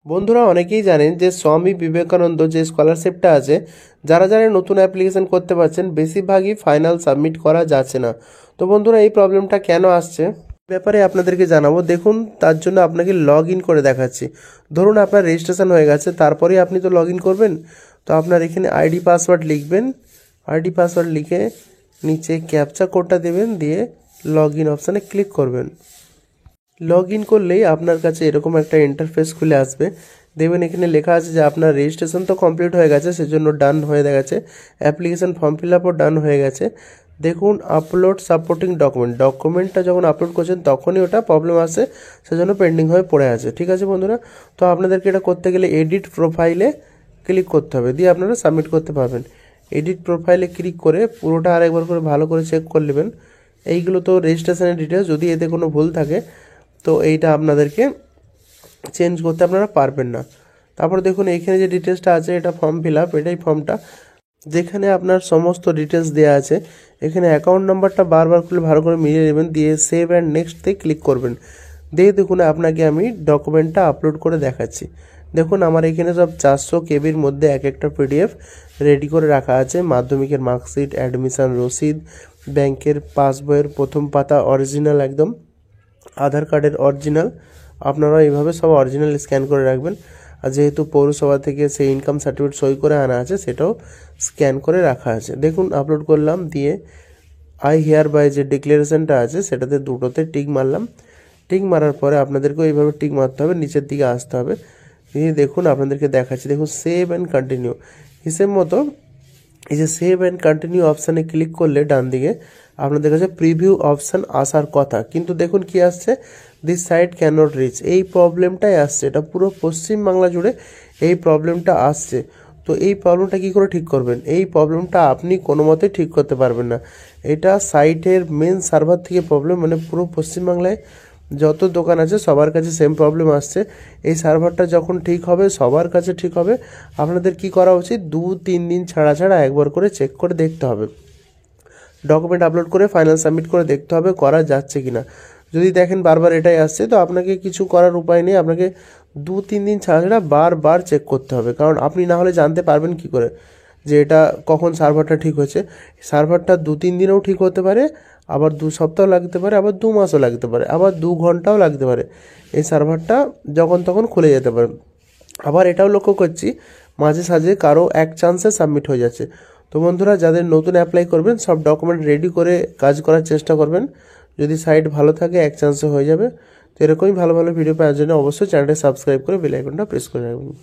বন্ধুরা অনেকেই জানেন যে স্বামী বিবেকানন্দ যে স্কলারশিপটা আছে, যারা যারা নতুন অ্যাপ্লিকেশন করতে পারছেন বেশিরভাগই ফাইনাল সাবমিট করা যাচ্ছে না। তো বন্ধুরা এই প্রবলেমটা কেন আসছে ব্যাপারে আপনাদেরকে জানাবো। দেখুন, তার জন্য আপনাকে লগ ইন করে দেখাচ্ছি। ধরুন আপনার রেজিস্ট্রেশন হয়ে গেছে, তারপরেই আপনি তো লগ ইন করবেন। তো আপনার এখানে আইডি পাসওয়ার্ড লিখবেন, আইডি পাসওয়ার্ড লিখে নিচে ক্যাপচা কোডটা দেবেন, দিয়ে লগ ইন অপশানে ক্লিক করবেন। লগ ইন করলেই আপনার কাছে এরকম একটা ইন্টারফেস খুলে আসবে। দেখবেন এখানে লেখা আছে যে আপনার রেজিস্ট্রেশন তো কমপ্লিট হয়ে গেছে, সেজন্য ডান হয়ে গেছে। অ্যাপ্লিকেশন ফর্ম ফিল আপও ডান হয়ে গেছে। দেখুন আপলোড সাপোর্টিং ডকুমেন্টটা যখন আপলোড করছেন তখনই ওটা প্রবলেম আসে, সেজন্য পেন্ডিং হয়ে পড়ে আছে। ঠিক আছে বন্ধুরা, তো আপনাদেরকে এটা করতে গেলে এডিট প্রোফাইলে ক্লিক করতে হবে, দিয়ে আপনারা সাবমিট করতে পারবেন। এডিট প্রোফাইলে ক্লিক করে পুরোটা আরেকবার করে ভালো করে চেক করে নেবেন। এইগুলো তো রেজিস্ট্রেশনের ডিটেলস, যদি এতে কোনো ভুল থাকে তো এইটা আপনাদেরকে চেঞ্জ করতে আপনারা পারবেন না। তারপর দেখুন এইখানে যে ডিটেলসটা আছে, এটা ফর্ম ফিল আপ, এটাই ফর্মটা যেখানে আপনার সমস্ত ডিটেলস দেওয়া আছে। এখানে অ্যাকাউন্ট নাম্বারটা বারবার খুলে ভালো করে মিলিয়ে নেবেন, দিয়ে সেভ অ্যান্ড নেক্সটে ক্লিক করবেন। দিয়ে দেখুন আপনাকে আমি ডকুমেন্টটা আপলোড করে দেখাচ্ছি। দেখুন আমার এখানে সব 400 কেবির মধ্যে এক একটা পিডিএফ রেডি করে রাখা আছে। মাধ্যমিকের মার্কশিট, অ্যাডমিশন রসিদ, ব্যাংকের পাসবইয়ের প্রথম পাতা অরিজিনাল একদম, আধার কার্ডের অরিজিনাল, আপনারা এইভাবে সব অরিজিনাল স্ক্যান করে রাখবেন। আর যেহেতু পৌরসভা থেকে সেই ইনকাম সার্টিফিকেট সই করে আনা আছে, সেটাও স্ক্যান করে রাখা আছে। দেখুন আপলোড করলাম, দিয়ে আই হিয়ার বাই যে ডিক্লারেশনটা আছে সেটাতে দুটোতে টিক মারলাম। টিক মারার পরে আপনাদেরকেও এইভাবে টিক মারতে হবে, নিচের দিকে আসতে হবে। দিয়ে দেখুন আপনাদেরকে দেখাচ্ছি, দেখুন সেভ অ্যান্ড কন্টিনিউ হিসেব মতো এই যে সেভ অ্যান্ড কন্টিনিউ অপশানে ক্লিক করলে ডান দিকে আপনাদের কাছে প্রিভিউ অপশান আসার কথা, কিন্তু দেখুন কি আসছে, this site can not reach. এই প্রবলেমটাই আসছে, এটা পুরো পশ্চিমবাংলা জুড়ে এই প্রবলেমটা আসছে। তো এই প্রবলেমটা কী করে ঠিক করবেন? এই প্রবলেমটা আপনি কোনো মতেই ঠিক করতে পারবেন না। এটা সাইটের মেন সার্ভার থেকে প্রবলেম, মানে পুরো পশ্চিমবাংলায় যত দোকান আছে সবার কাছে সেম প্রবলেম আসছে। এই সার্ভারটা যখন ঠিক হবে, সবার কাছে ঠিক হবে, আপনাদের কি করা উচিত, 2-3 দিন ছাড়া ছাড়া একবার করে চেক করে দেখতে হবে। ডকুমেন্ট আপলোড করে ফাইনাল সাবমিট করে দেখতে হবে করা যাচ্ছে কিনা। যদি দেখেন বারবার এটাই আসছে, তো আপনাকে কিছু করার উপায় নেই, আপনাকে 2-3 দিন ছাড়া ছাড়া বারবার চেক করতে হবে। কারণ আপনি না হলে জানতে পারবেন কি করে যে এটা কখন সার্ভারটা ঠিক হয়েছে। সার্ভারটা 2-3 দিনেও ঠিক হতে পারে, আবার 2 সপ্তাহ লাগতে পারে, আবার 2 মাসও লাগতে পারে, আবার 2 ঘন্টাও লাগতে পারে। এই সার্ভারটা যখন তখন খুলে যেতে পারে। আবার এটাও লক্ষ্য করছি মাঝে সাঝে কারো এক চান্সে সাবমিট হয়ে যাচ্ছে। তো বন্ধুরা যাদের নতুন অ্যাপ্লাই করবেন সব ডকুমেন্ট রেডি করে কাজ করার চেষ্টা করবেন। যদি সাইট ভালো থাকে এক চান্সে হয়ে যাবে। তো এরকমই ভালো ভালো ভিডিও পাওয়ার জন্য অবশ্যই চ্যানেলটা সাবস্ক্রাইব করে বেল আইকনটা প্রেস করে রাখবেন।